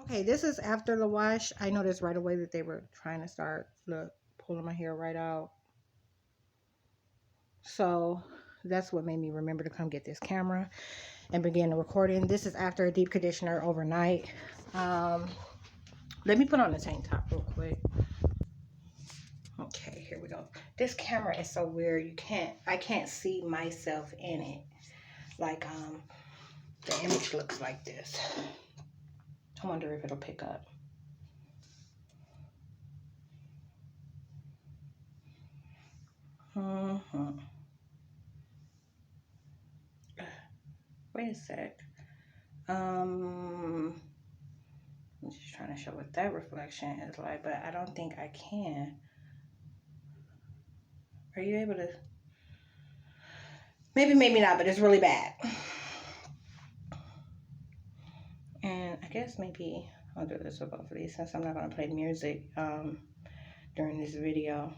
Okay, this is after the wash. I noticed right away that they were trying to start, look, pulling my hair right out. So that's what made me remember to come get this camera and begin the recording. This is after a deep conditioner overnight. Let me put on the tank top real quick. Okay, here we go. This camera is so weird. I can't see myself in it. Like, the image looks like this. I wonder if it'll pick up. Wait a sec. I'm just trying to show what that reflection is like, but I don't think I can. Are you able to? Maybe not, but it's really bad. And I guess maybe I'll do this with both of these since I'm not going to play music during this video.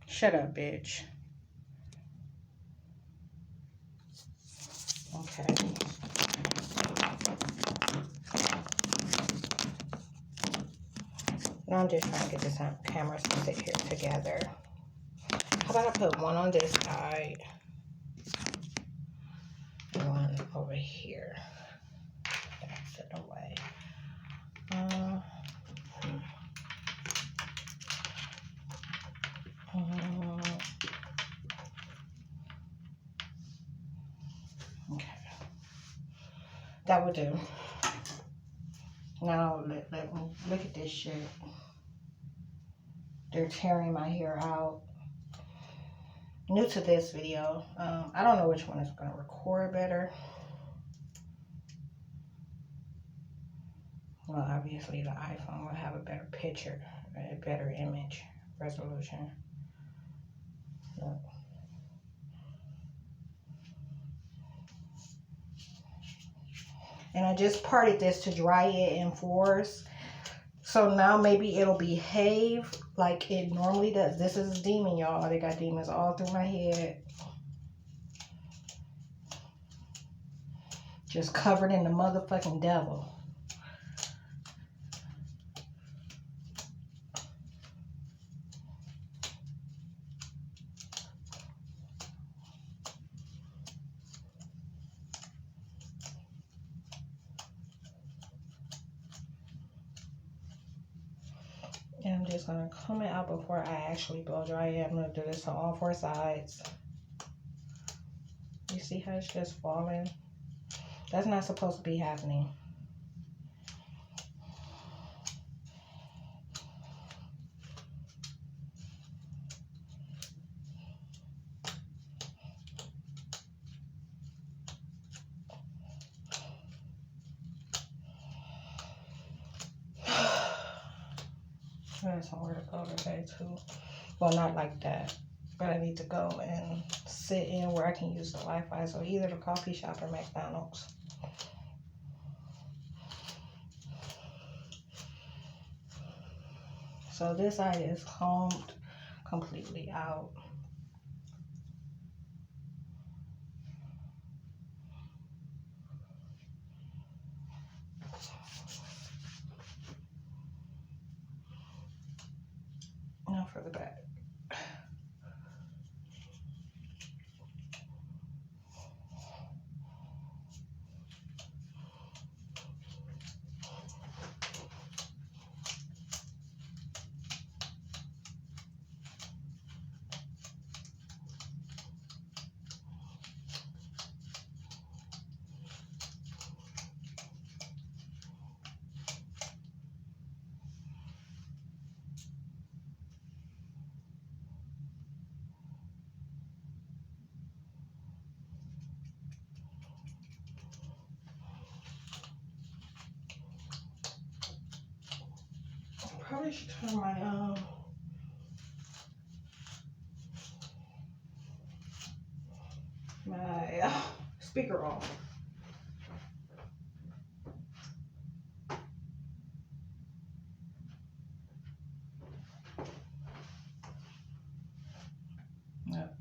Shut up, bitch. Okay. Now I'm just trying to get this camera to sit here together. How about I put one on this side and one over here? That's it away. Okay. That will do. Now let me look at this shit. They're tearing my hair out. New to this video. I don't know which one is going to record better. Well, obviously the iPhone will have a better picture, a better image resolution. Look. And I just parted this to dry it in fours. So now maybe it'll behave like it normally does. This is a demon, y'all. They got demons all through my head. Just covered in the motherfucking devil. And I'm just going to comb it out before I actually blow dry it. I'm going to do this on all four sides. You see how it's just falling? That's not supposed to be happening. There's somewhere to go today too. Well, not like that, but I need to go and sit in where I can use the Wi-Fi. So either the coffee shop or McDonald's. So this side is combed completely out. Now for the back. Probably should turn my speaker off. Yep.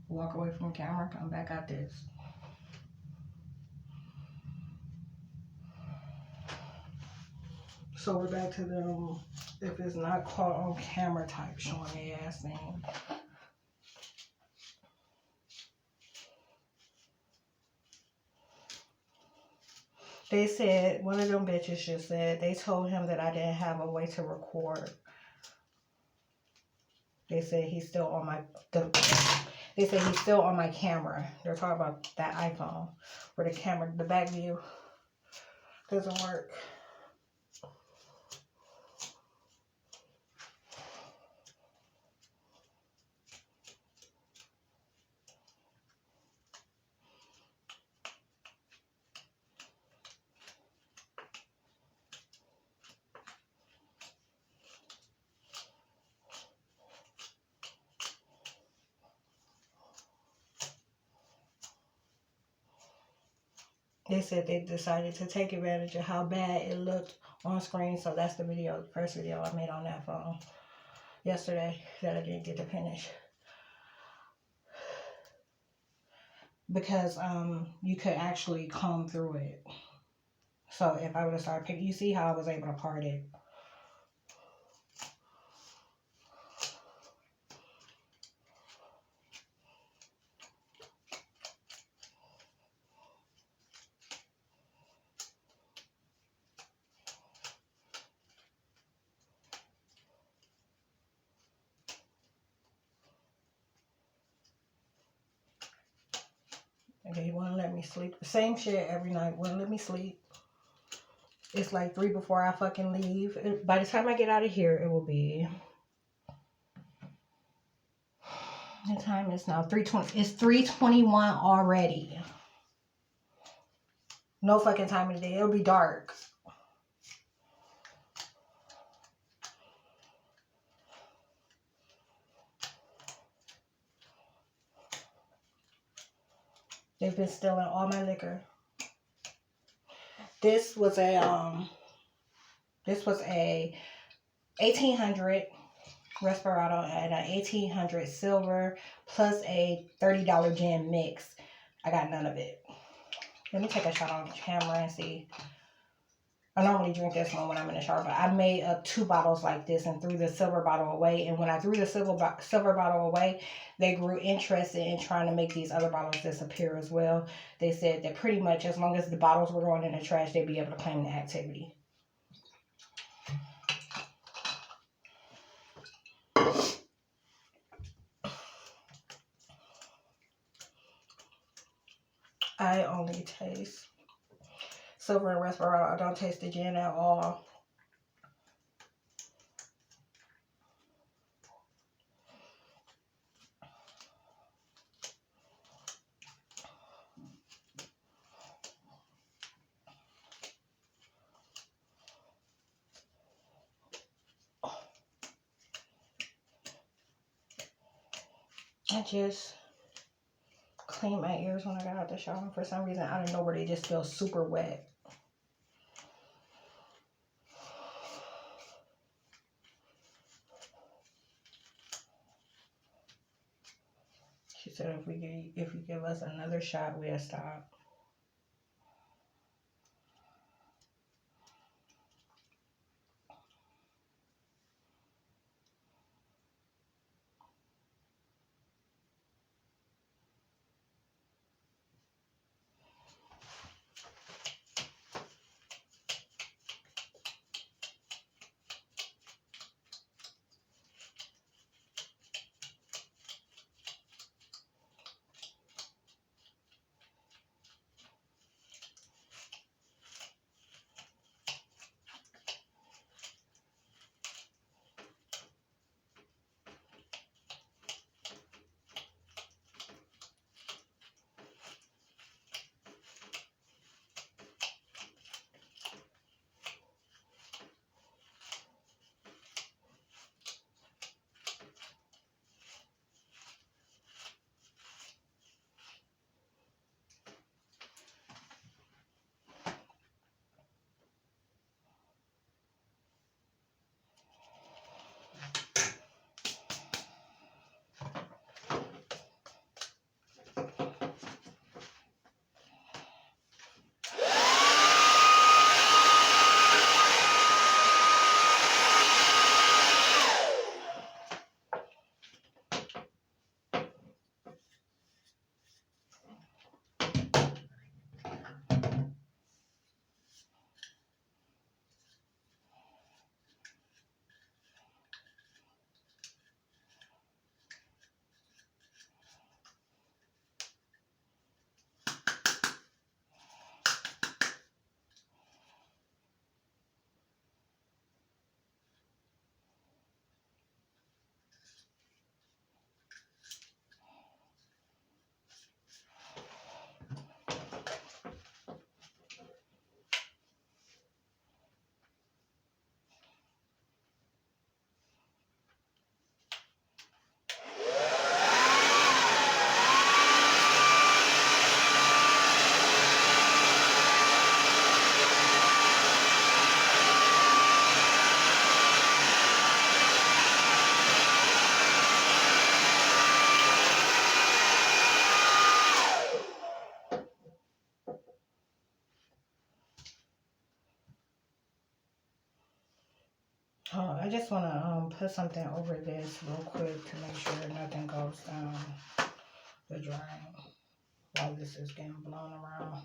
Walk away from the camera, come back out this. So we're back to them. If it's not caught on camera type showing their ass thing. They said, one of them bitches just said, they told him that I didn't have a way to record. They said he's still on my, they said he's still on my camera. They're talking about that iPhone where the camera, the back view doesn't work. They said they decided to take advantage of how bad it looked on screen. So that's the video, the first video I made on that phone yesterday that I didn't get to finish. Because you could actually comb through it. So if I would have started picking, you see how I was able to part it. And they wouldn't let me sleep. The same shit every night. Wouldn't let me sleep. It's like 3 before I fucking leave. By the time I get out of here, it will be... The time is now 3:20. It's 3:21 already. No fucking time of the day. It'll be dark. They've been stealing all my liquor. This was a 1800 Respirado and an 1800 silver plus a $30 gin mix. I got none of it. Let me take a shot on camera and see. I normally drink this one when I'm in the shower, but I made up 2 bottles like this and threw the silver bottle away. And when I threw the silver bottle away, they grew interested in trying to make these other bottles disappear as well. They said that pretty much as long as the bottles were going in the trash, they'd be able to claim the activity. I only taste silver and Respirado. I don't taste the gin at all. I just cleaned my ears when I got out the shower. For some reason, I don't know where they just feel super wet. She said if you give us another shot, we'll stop. I just want to put something over this real quick to make sure nothing goes down the drain while this is getting blown around.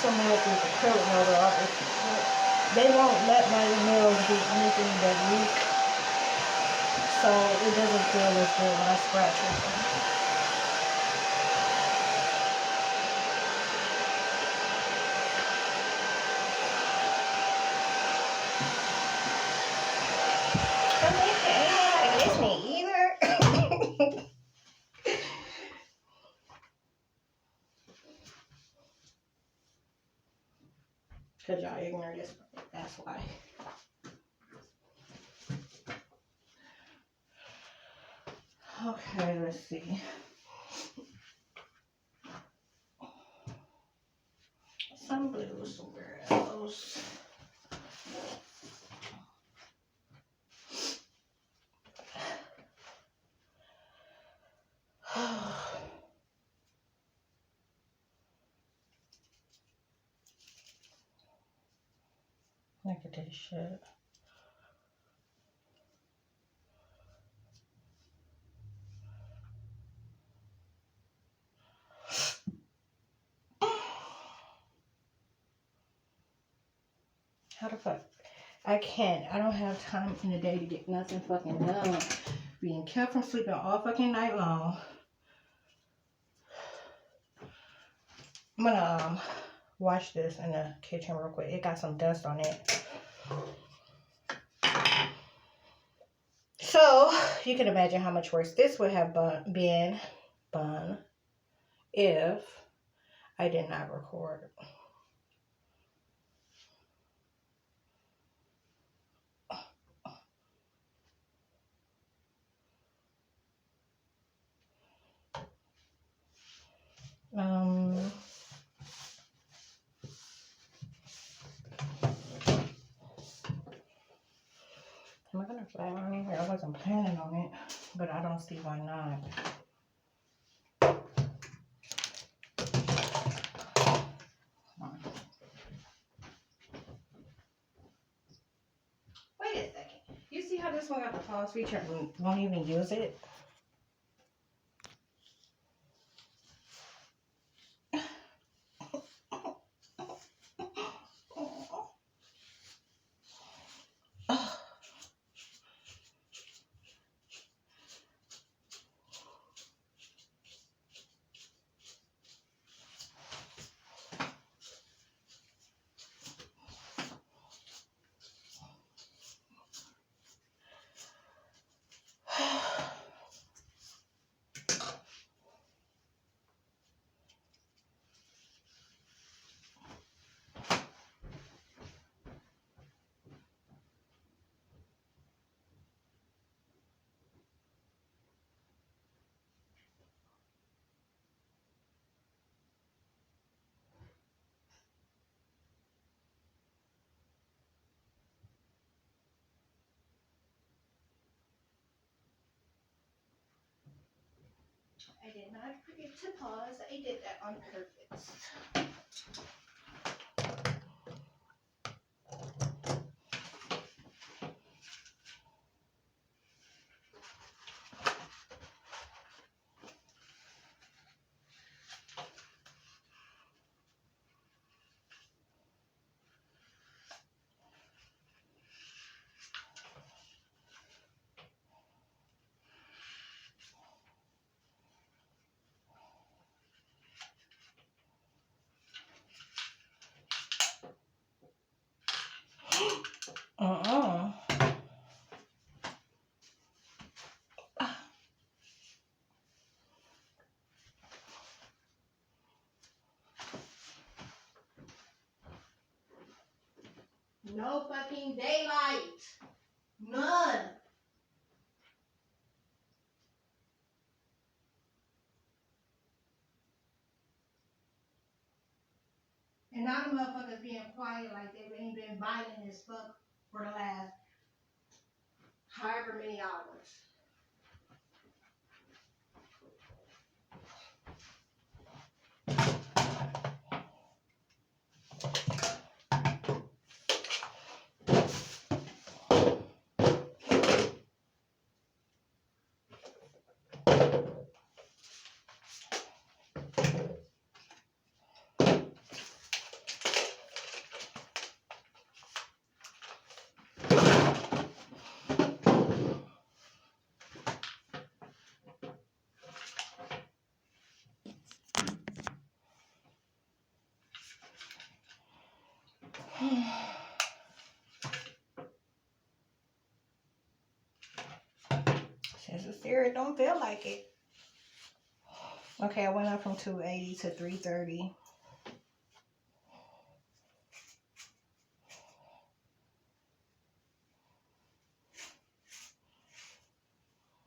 So mad with acrylic nail they won't let my nails do anything but leak, so it doesn't feel as good when I scratch with them. I mean, it ain't nobody listening either. Cause y'all ignore this, that's why. Okay, let's see. Some blues, some girls. Look at this shit. How the fuck? I can't. I don't have time in the day to get nothing fucking done. Being kept from sleeping all fucking night long. I'm gonna wash this in the kitchen real quick. It got some dust on it. So you can imagine how much worse this would have been if I did not record. Am I gonna flat iron here? I wasn't planning on it, but I don't see why not. Wait a second. You see how this one got the pause feature and won't even use it? I did not forget to pause. I did that on purpose. Uh-uh. No fucking daylight. None. And now the motherfuckers being quiet like they ain't been violent as fuck for the last however many hours. Sister Sarah don't feel like it. Okay, I went up from 280 to 330.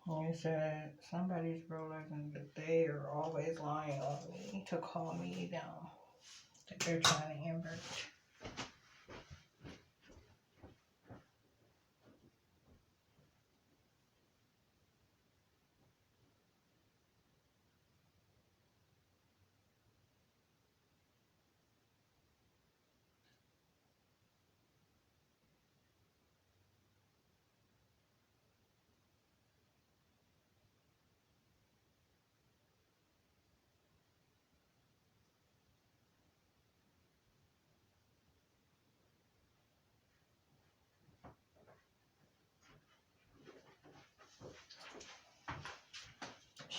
He said somebody's realizing that they are always lying on me to calm me down. That they're trying to invert.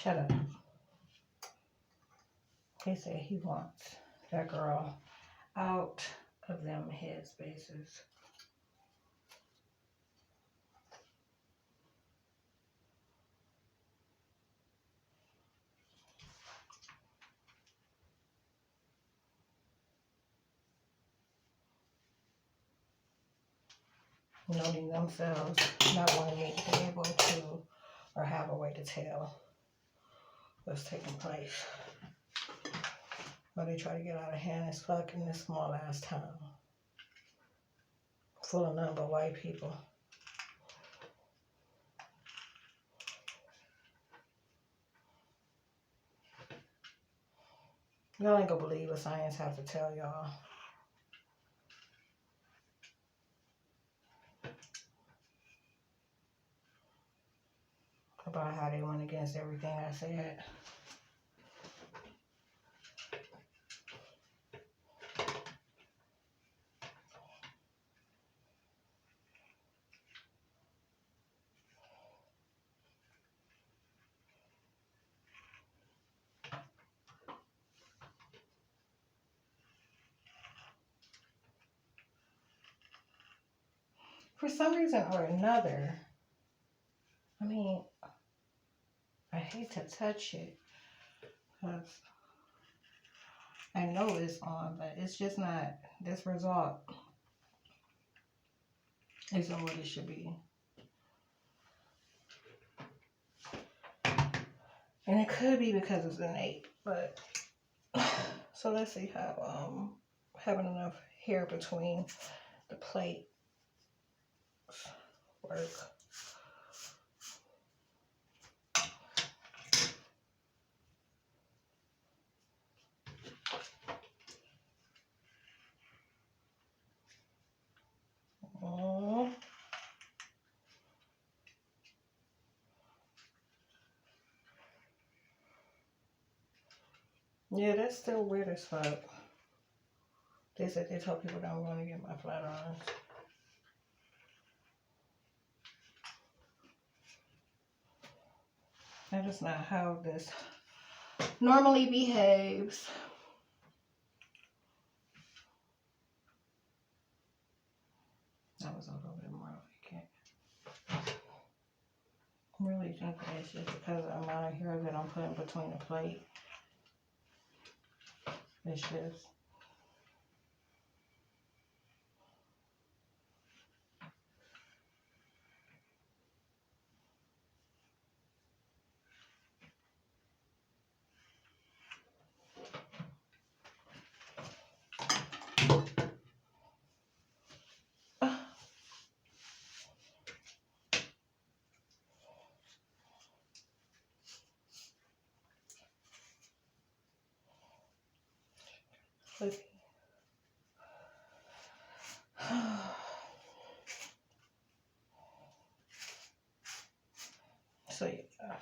Shut up. He said he wants that girl out of them headspaces. Noting themselves, not wanting me to be able to or have a way to tell what's taking place. But they try to get out of hand as fuck in this small ass town. Full of nothing but white people. Y'all ain't gonna believe what science have to tell y'all. About how they went against everything I said. For some reason or another, I mean, I hate to touch it because I know it's on, but it's just not, this result isn't what it should be. And it could be because it's innate, but so let's see how having enough hair between the plate work. Yeah, that's still weird as fuck. They said they told people that I'm going to get my flat irons. That is not how this normally behaves. That was a little bit more like it. I really think that it's just because of the amount of hair that I'm putting between the plate. It's just. So yeah,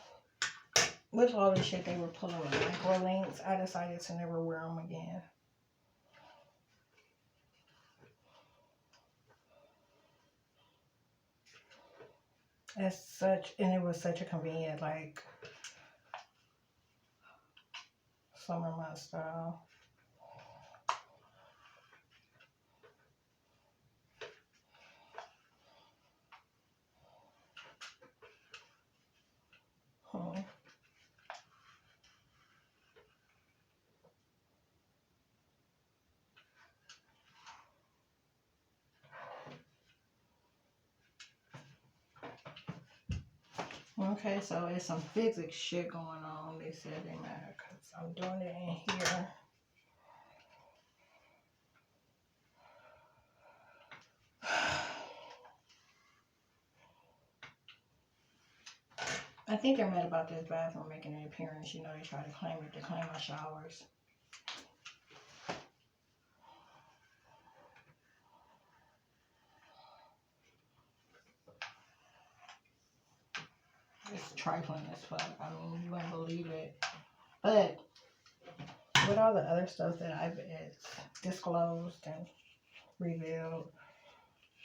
with all the shit they were pulling with micro links, I decided to never wear them again. As such, and it was such a convenient, like, summer month style. Okay, so it's some physics shit going on. They said they mad because I'm doing it in here. I think they're mad about this bathroom making an appearance. You know, they try to claim it to claim my showers. It's trifling as fuck. I mean, you wouldn't believe it. But with all the other stuff that I've disclosed and revealed,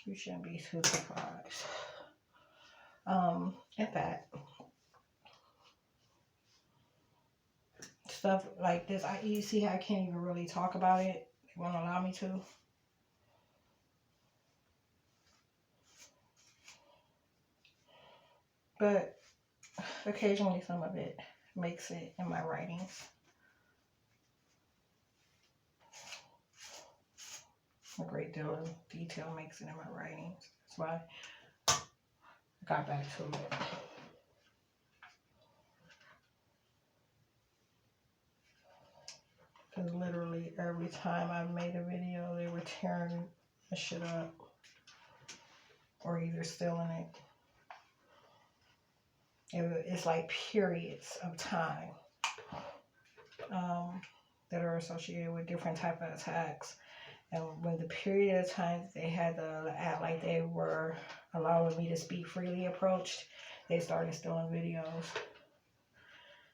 you shouldn't be too surprised. In fact, stuff like this, you see how I can't even really talk about it. They won't allow me to. But occasionally some of it makes it in my writings. A great deal of detail makes it in my writings. That's why I got back to it. Because literally every time I've made a video, they were tearing the shit up. Or either stealing it. It's like periods of time that are associated with different type of attacks. And when the period of time they had to act like they were allowing me to speak freely approached, they started stealing videos.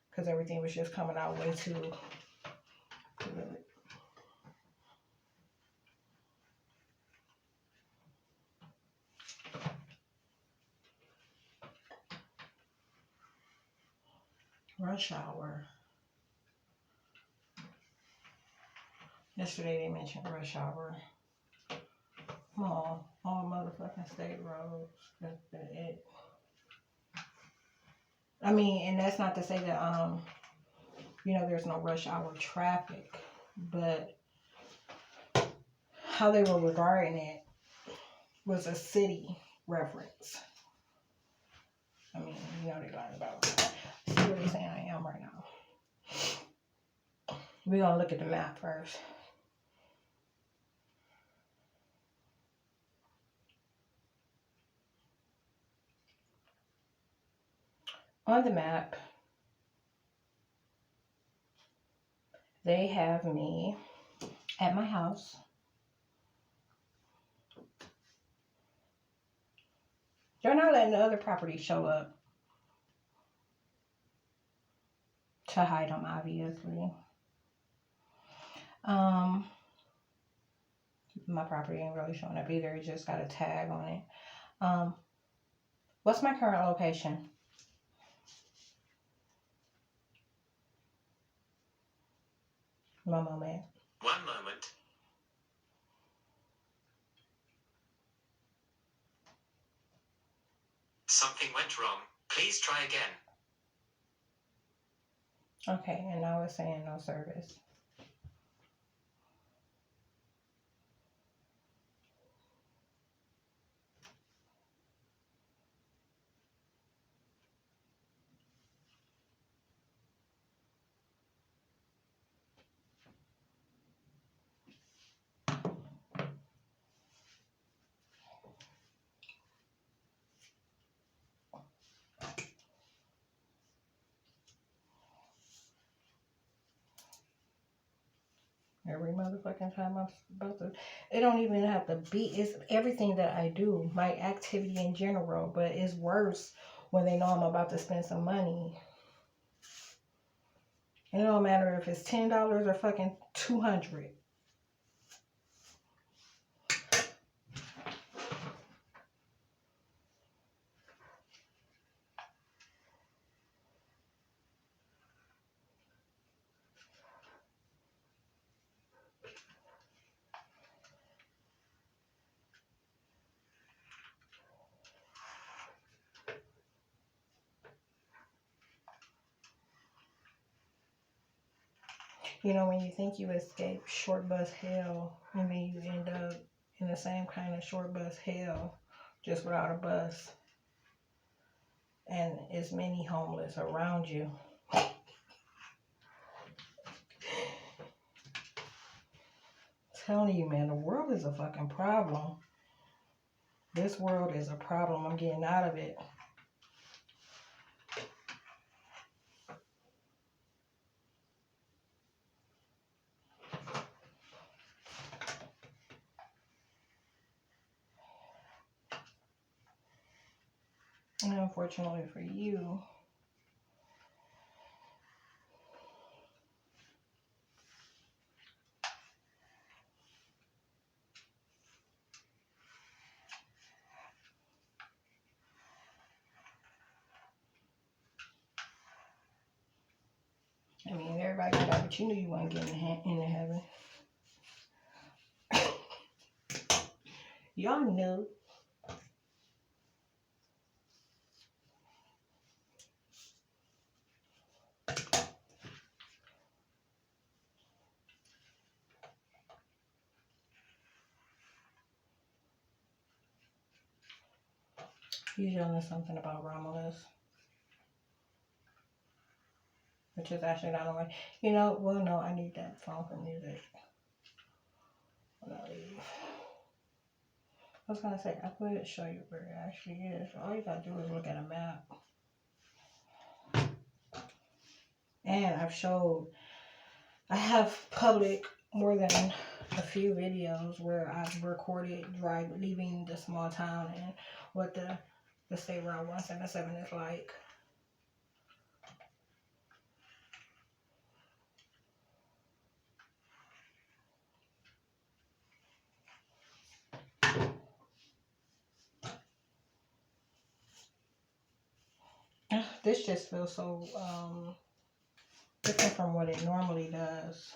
Because everything was just coming out way too vivid. Rush hour. Yesterday they mentioned rush hour. All motherfucking state roads. That's it. I mean, and that's not to say that you know, there's no rush hour traffic, but how they were regarding it was a city reference. I mean, you know, they lied about it. See what they're saying I am right now. We're gonna look at the map first. On the map, they have me at my house. They're not letting the other properties show up to hide them, obviously. My property ain't really showing up either. It just got a tag on it. What's my current location? One moment. One moment. Something went wrong. Please try again. Okay, and now it's saying no service. Every motherfucking time I'm about to, it don't even have to be, it's everything that I do, my activity in general, but it's worse when they know I'm about to spend some money. And it don't matter if it's $10 or fucking $200. You know, when you think you escape short bus hell, and then you end up in the same kind of short bus hell, just without a bus, and as many homeless around you. Telling you, man, the world is a fucking problem. This world is a problem. I'm getting out of it. And unfortunately for you, I mean, everybody everybody got that, but you knew you wasn't getting into heaven. Y'all knew. He's yelling something about Romulus, which is actually not on my. You know, well, no, I need that phone for music when I leave. I was gonna say I could show you where it actually is. All you gotta do is look at a map. And I have public more than a few videos where I've recorded leaving the small town and what the state route 177 is like. This just feels so different from what it normally does.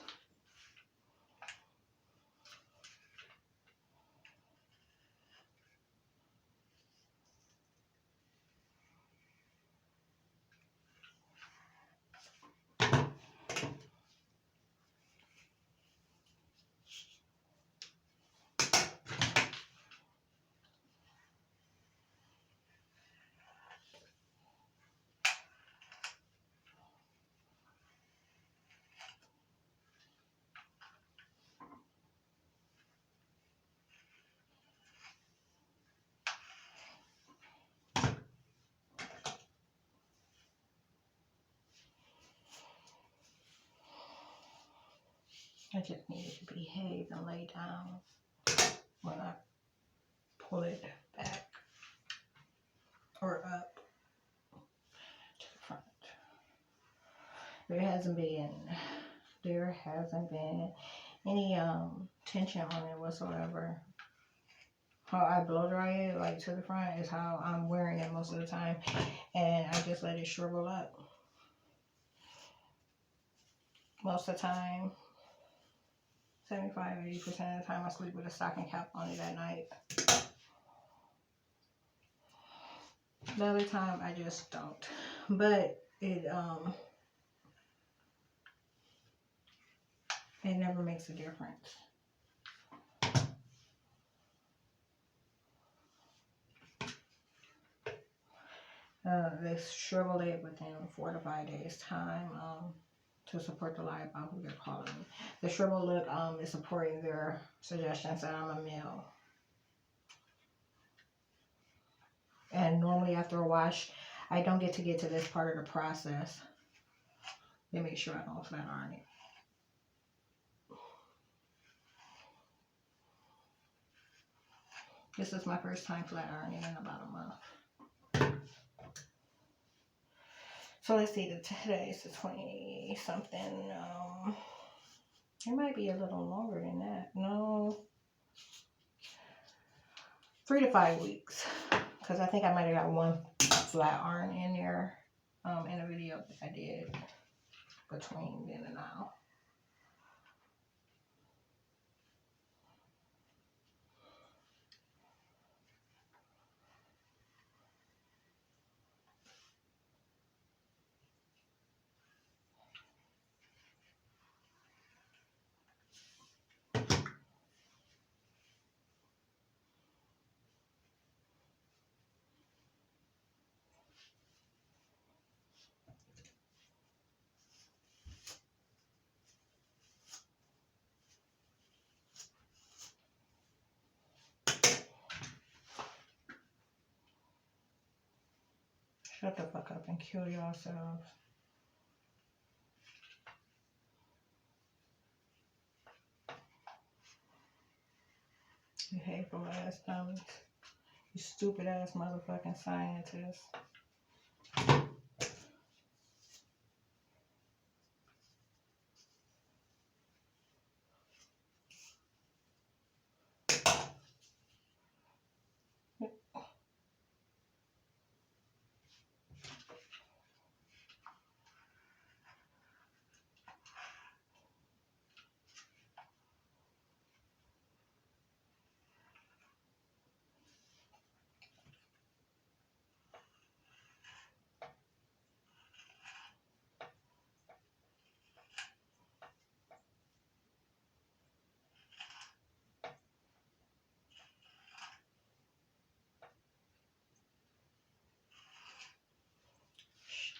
I just need it to behave and lay down when I pull it back or up to the front. There hasn't been any tension on it whatsoever. How I blow dry it like to the front is how I'm wearing it most of the time, and I just let it shrivel up. Most of the time, 75-80% of the time I sleep with a stocking cap on it at night. The other time I just don't. But it never makes a difference. They shrivel it within 4 to 5 days time to support the lie about who they're calling. The shrivel look is supporting their suggestions that I'm a male. And normally after a wash, I don't get to this part of the process. They make sure I don't flat iron it. This is my first time flat ironing in about a month. So let's see, today is the 20 something. It might be a little longer than that. No, 3 to 5 weeks. Because I think I might have got one flat iron in there in a video that I did between then and now. Shut the fuck up and kill yourselves. You hateful ass dummies. You stupid ass motherfucking scientists.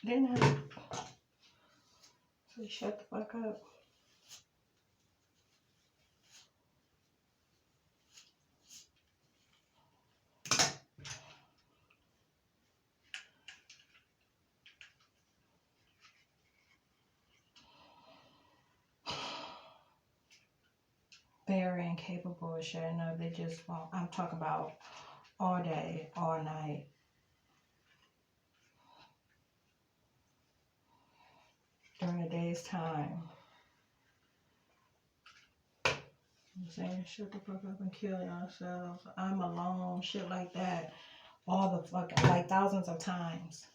Didn't I? So shut the fuck up. Very incapable of shutting up. They just won't. I'm talking about all day, all night. During the day's time. I'm saying shut the fuck up and kill yourselves. I'm alone, shit like that. All the fucking, like thousands of times.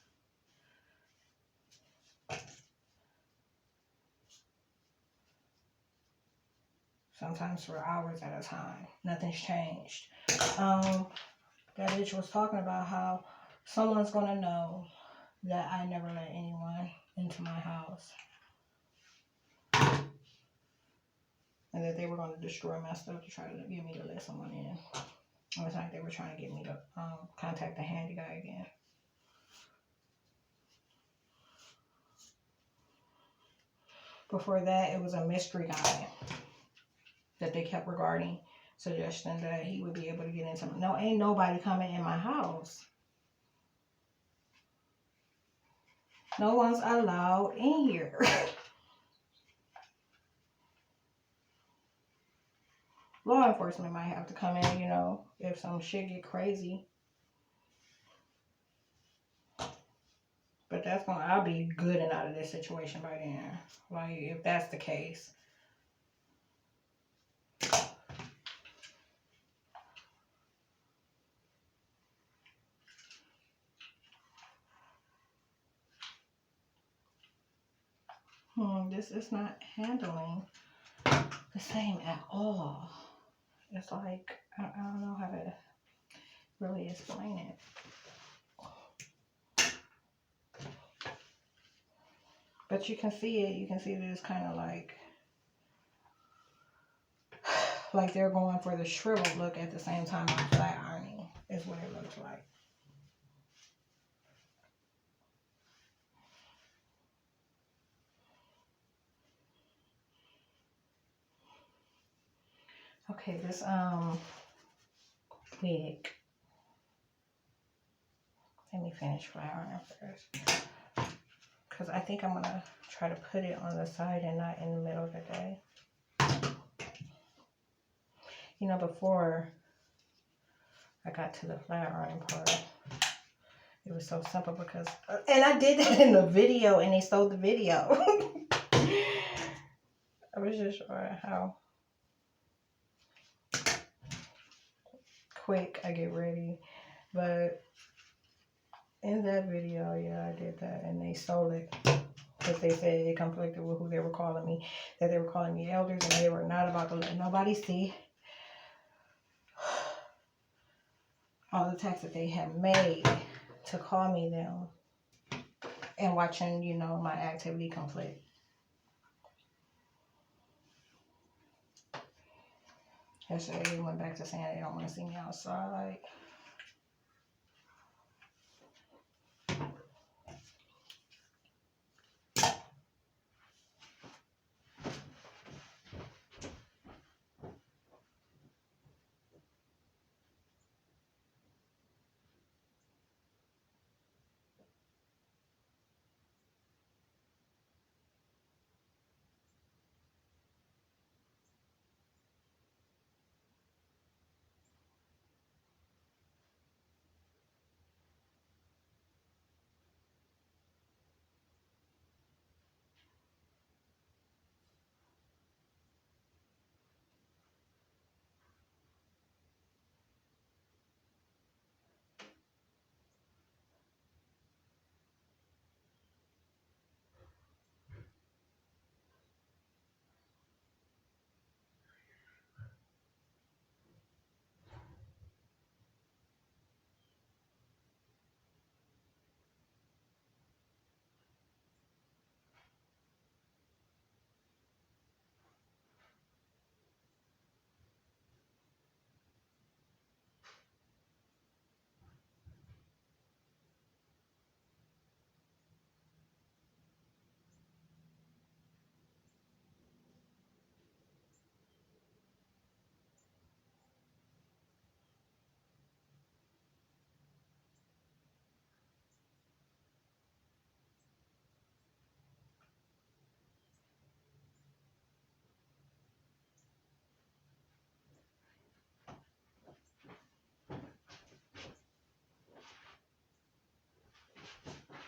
Sometimes for hours at a time. Nothing's changed. That bitch was talking about how someone's gonna know that I never let anyone into my house. And that they were gonna destroy my stuff to try to get me to let someone in. It was like they were trying to get me to contact the handy guy again. Before that, it was a mystery guy that they kept regarding, suggesting that he would be able to get into. No, ain't nobody coming in my house. No one's allowed in here. Law enforcement might have to come in, you know, if some shit get crazy. But that's gonna, I'll be good and out of this situation by then. Like, if that's the case. This is not handling the same at all. It's like, I don't know how to really explain it. But you can see it. You can see that it's kind of like they're going for the shriveled look at the same time I'm flat ironing is what it looks like. Okay, this wig. Let me finish flat ironing first. Because I think I'm gonna try to put it on the side and not in the middle of the day. You know, before I got to the flat ironing part, it was so simple because, and I did that in the video and they sold the video. I was just showing how quick I get ready. But in that video, yeah, I did that and they sold it. Because they said it conflicted with who they were calling me. That they were calling me elders and they were not about to let nobody see all the texts that they had made to call me them. And watching, you know, my activity conflict. Yesterday they went back to saying they don't want to see me outside.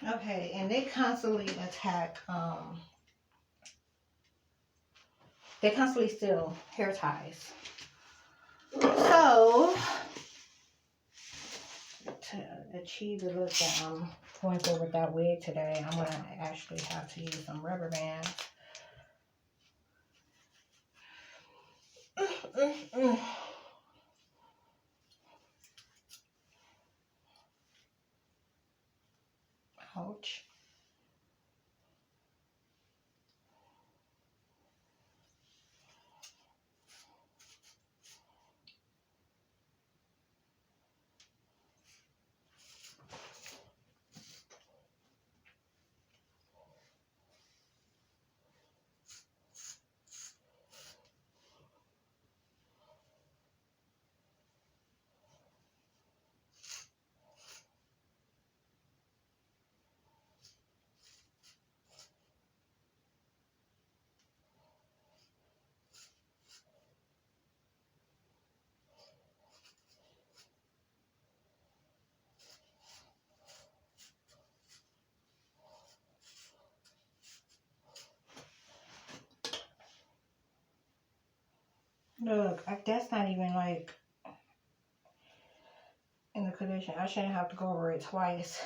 Okay, and they constantly attack, they constantly steal hair ties. So, to achieve the look that I'm going for with that wig today, I'm going to actually have to use some rubber bands. Ouch. Look, that's not even like in the condition. I shouldn't have to go over it twice.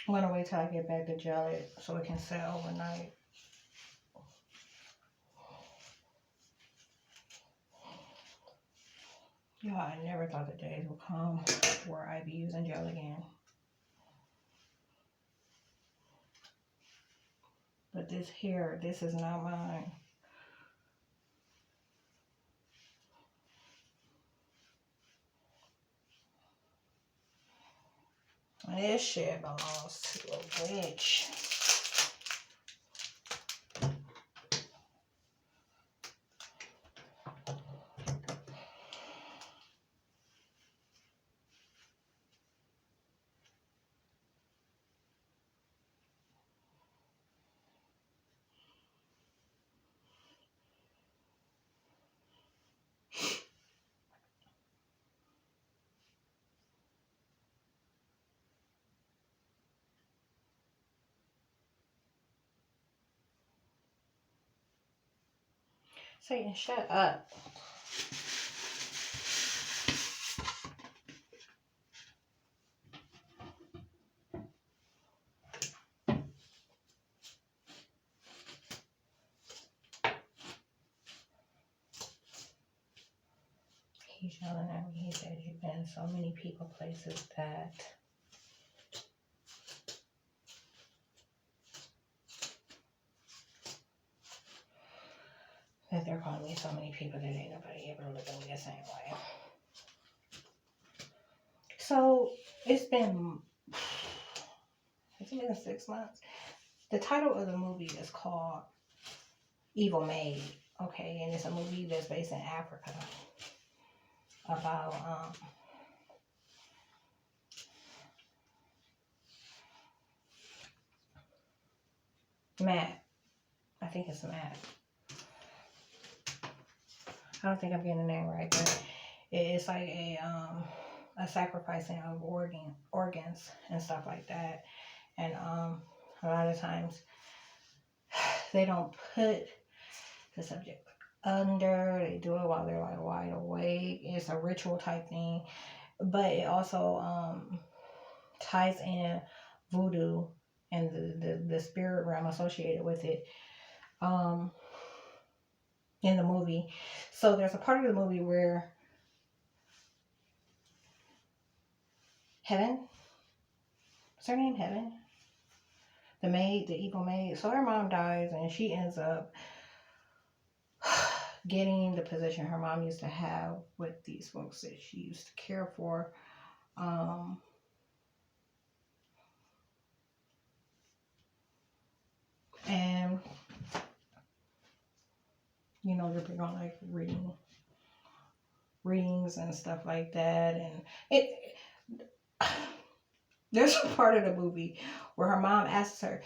I'm gonna wait till I get back to gel it so it can set overnight. Yeah, I never thought the days would come where I'd be using gel again. But this hair, this is not mine. This shit belongs to a witch. Satan, shut up. He's yelling at me. He says, you've been so many people, places that they're calling me so many people that ain't nobody able to look at me the same way. So it's been 6 months. The title of the movie is called Evil Maid. Okay, and it's a movie that's based in Africa about Matt. I think it's Matt. I don't think I'm getting the name right, but it's like a sacrificing of organs and stuff like that. And a lot of times they don't put the subject under. They do it while they're like wide awake. It's a ritual type thing, but it also ties in voodoo and the spirit realm associated with it in the movie. So there's a part of the movie where Heaven, what's her name? Heaven, the maid, the evil maid. So her mom dies and she ends up getting the position her mom used to have with these folks that she used to care for. And you know, they're big on like readings and stuff like that. And there's a part of the movie where her mom asks her,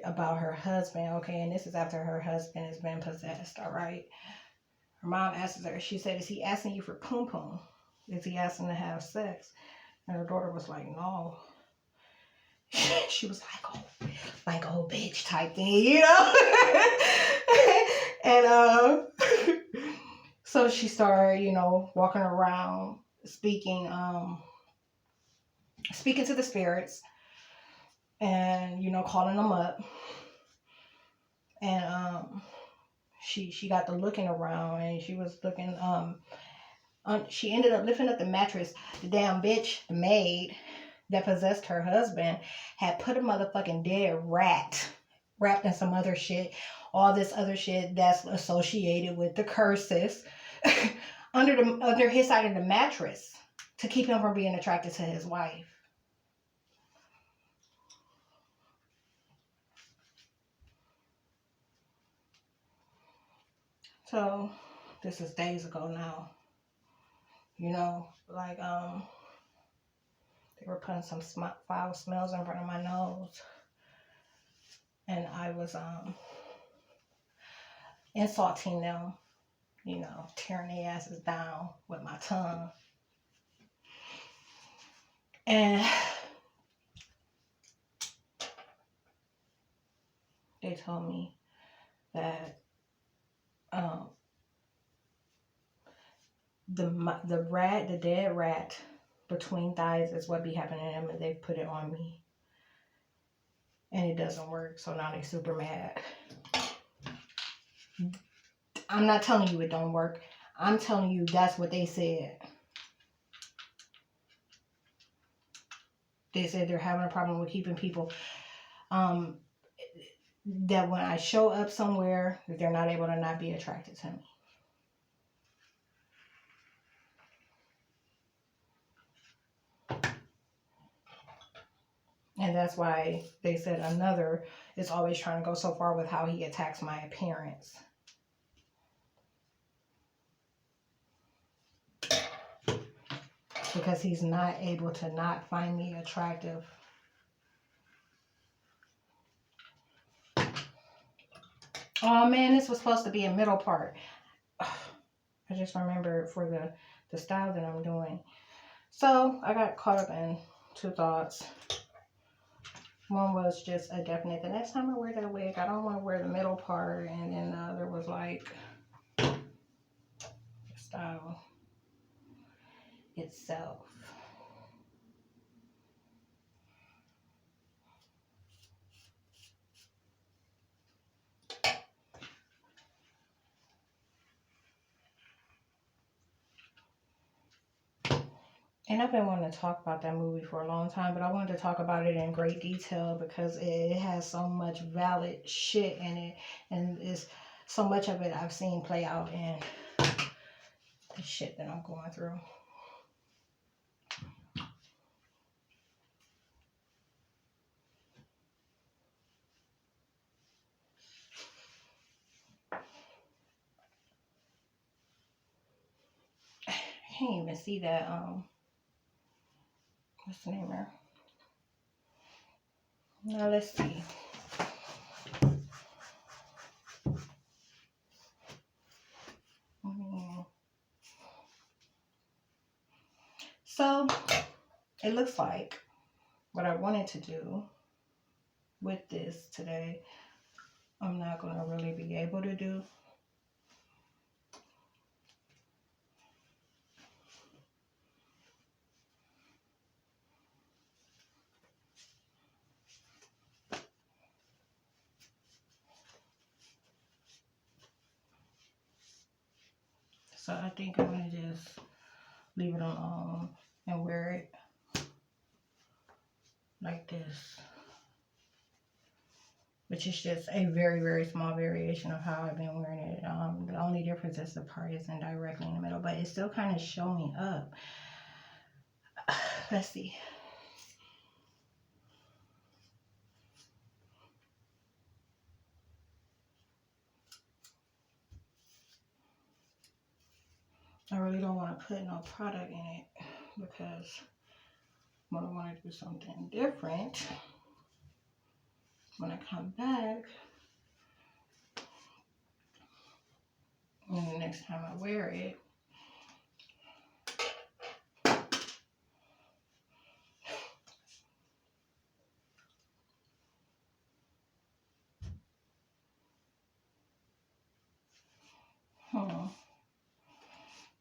about her husband, okay, and this is after her husband has been possessed, all right? Her mom asks her, she said, is he asking you for poom poom? Is he asking to have sex? And her daughter was like, no. She was like, oh, bitch type thing, you know? And so she started, you know, walking around, speaking to the spirits and, you know, calling them up. And she got to looking around and she was looking, she ended up lifting up the mattress. The damn bitch, the maid that possessed her husband, had put a motherfucking dead rat wrapped in some other shit, all this other shit that's associated with the curses, under his side of the mattress to keep him from being attracted to his wife. So this is days ago now. You know, like they were putting some foul smells in front of my nose. And I was insulting them, you know, tearing their asses down with my tongue. And they told me that the dead rat between thighs is what be happening to them, and they put it on me. And it doesn't work, so now they super mad. I'm not telling you it don't work. I'm telling you that's what they said. They said they're having a problem with keeping people, that when I show up somewhere, that they're not able to not be attracted to me. And that's why they said another is always trying to go so far with how he attacks my appearance. Because he's not able to not find me attractive. Oh man, this was supposed to be a middle part. I just remember for the style that I'm doing. So I got caught up in two thoughts. One was just a definite, the next time I wear that wig, I don't want to wear the middle part. And then the other was like the style itself. And I've been wanting to talk about that movie for a long time, but I wanted to talk about it in great detail because it has so much valid shit in it, and it's so much of it I've seen play out in the shit that I'm going through. I can't even see that, what's the name there? Now let's see. So it looks like what I wanted to do with this today, I'm not going to really be able to do. So I think I'm going to just leave it alone and wear it like this. Which is just a very, very small variation of how I've been wearing it. The only difference is the part isn't directly in the middle, but it's still kind of showing up. Let's see. I really don't want to put no product in it because when I want to do something different, when I come back, and the next time I wear it,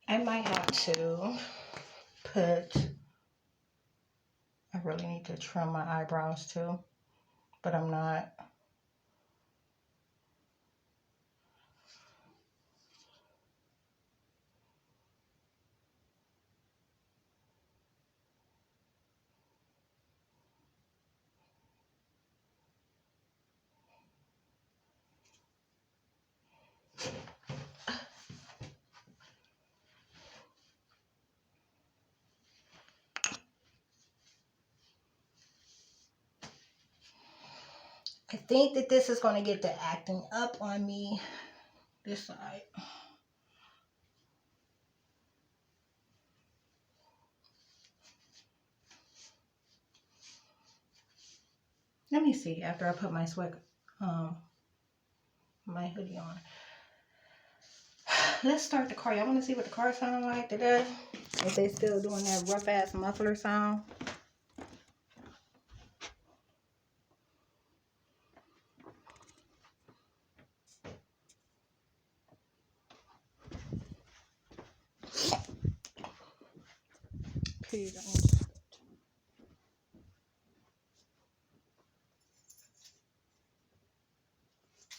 I might have to put, I really need to trim my eyebrows too, but I'm not. I think that this is going to get the acting up on me, this side. Let me see after I put my my hoodie on. Let's start the car. Y'all want to see what the car sound like today? If they still doing that rough ass muffler sound. Please,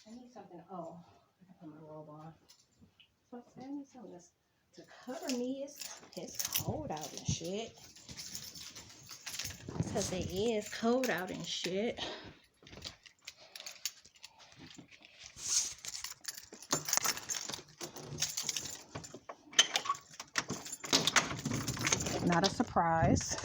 I need something. Oh, I can put my robe on. So I need something to cover me. It's cold out and shit. Because it is cold out and shit. Not a surprise.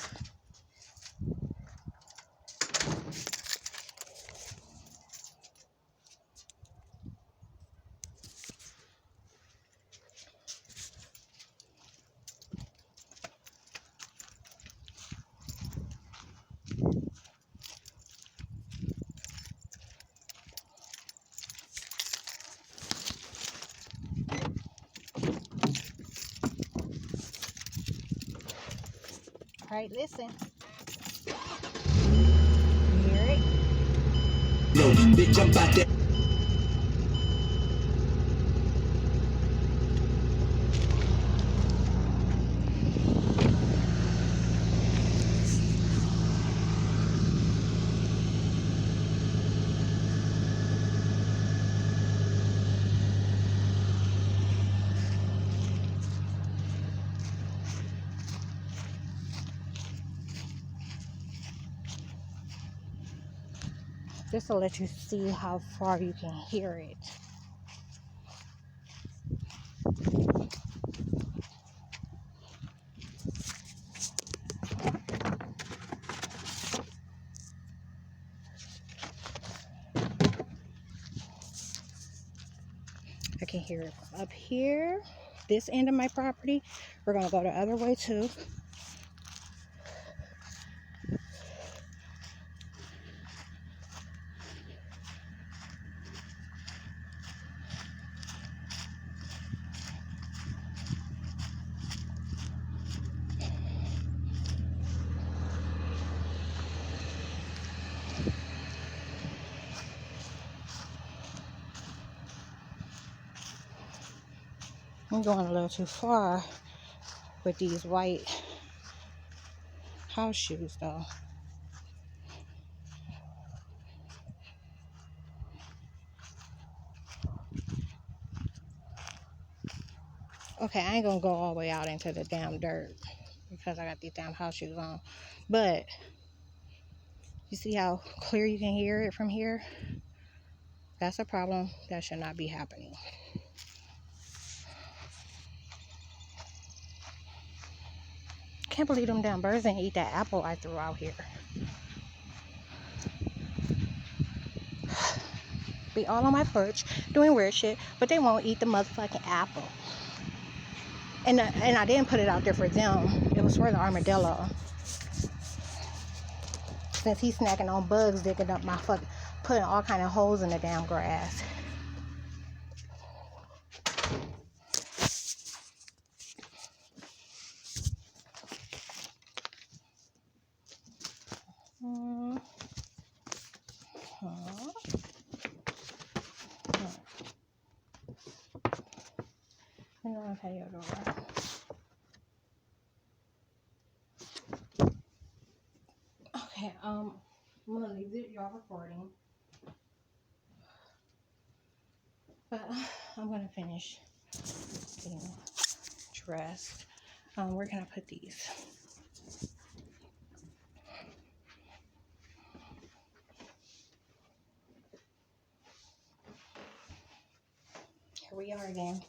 All right, listen. You hear it? No, bitch, I'm about that. Just to let you see how far you can hear it. I can hear it from up here, this end of my property. We're gonna go the other way too. I'm going a little too far with these white house shoes though. Okay, I ain't gonna go all the way out into the damn dirt because I got these damn house shoes on. But you see how clear you can hear it from here? That's a problem. That should not be happening. Can't believe them damn birds didn't eat that apple I threw out here. Be all on my porch doing weird shit, but they won't eat the motherfucking apple. And I didn't put it out there for them. It was for the armadillo. Since he's snacking on bugs digging up my fucking putting all kind of holes in the damn grass. Patio door. Okay, I'm gonna leave y'all recording, but I'm gonna finish getting dressed. Where can I put these? Here we are again.